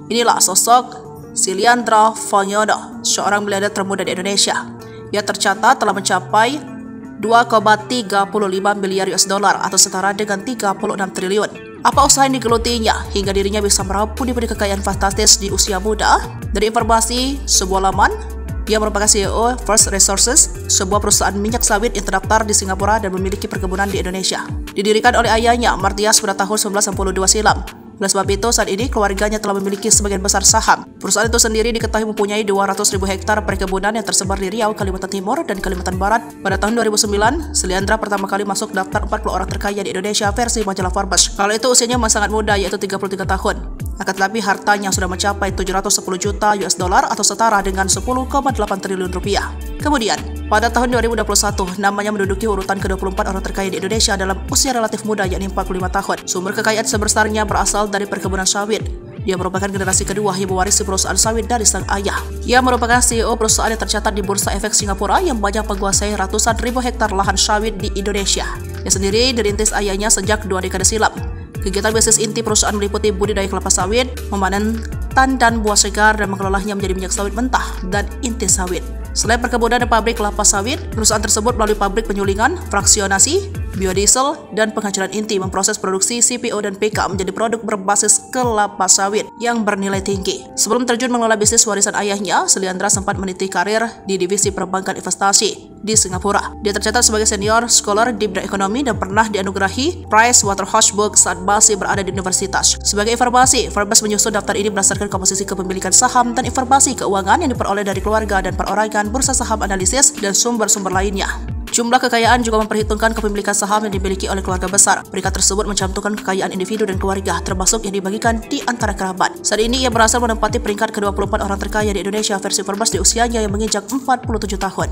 Inilah sosok Siliandra Fagnono, seorang miliarder termuda di Indonesia. Ia tercatat telah mencapai 2,35 miliar US dollar atau setara dengan 36 triliun. Apa usaha yang digelutinya hingga dirinya bisa meraup pundi-pundi kekayaan fantastis di usia muda? Dari informasi sebuah laman, ia merupakan CEO First Resources, sebuah perusahaan minyak sawit yang terdaftar di Singapura dan memiliki perkebunan di Indonesia. Didirikan oleh ayahnya, Martias, pada tahun 1962 silam. Oleh sebab itu, saat ini keluarganya telah memiliki sebagian besar saham. Perusahaan itu sendiri diketahui mempunyai 200.000 hektar perkebunan yang tersebar di Riau, Kalimantan Timur, dan Kalimantan Barat. Pada tahun 2009, Siliandra pertama kali masuk daftar 40 orang terkaya di Indonesia versi majalah Forbes. Kala itu usianya masih sangat muda, yaitu 33 tahun. Akan tetapi hartanya sudah mencapai 710 juta US dollar atau setara dengan 10,8 triliun rupiah. Kemudian, pada tahun 2021, namanya menduduki urutan ke-24 orang terkaya di Indonesia dalam usia relatif muda, yakni 45 tahun. Sumber kekayaan sebesarnya berasal dari perkebunan sawit. Dia merupakan generasi kedua yang mewarisi perusahaan sawit dari sang ayah. Ia merupakan CEO perusahaan yang tercatat di Bursa Efek Singapura yang banyak menguasai ratusan ribu hektar lahan sawit di Indonesia. Ia sendiri dirintis ayahnya sejak 2 dekade silam. Kegiatan bisnis inti perusahaan meliputi budidaya kelapa sawit, memanen tandan buah segar, dan mengelolanya menjadi minyak sawit mentah dan inti sawit. Selain perkebunan dan pabrik kelapa sawit, perusahaan tersebut melalui pabrik penyulingan, fraksionasi, biodiesel, dan penghacuran inti memproses produksi CPO dan PK menjadi produk berbasis kelapa sawit yang bernilai tinggi. Sebelum terjun mengelola bisnis warisan ayahnya, Siliandra sempat meniti karir di divisi perbankan investasi di Singapura. Dia tercatat sebagai senior scholar di bidang ekonomi dan pernah dianugerahi PricewaterhouseCoopers saat masih berada di universitas. Sebagai informasi, Forbes menyusun daftar ini berdasarkan komposisi kepemilikan saham dan informasi keuangan yang diperoleh dari keluarga dan perorangan, bursa saham analisis, dan sumber-sumber lainnya. Jumlah kekayaan juga memperhitungkan kepemilikan saham yang dimiliki oleh keluarga besar. Peringkat tersebut mencantumkan kekayaan individu dan keluarga, termasuk yang dibagikan di antara kerabat. Saat ini ia berhasil menempati peringkat ke-24 orang terkaya di Indonesia versi Forbes di usianya yang menginjak 47 tahun.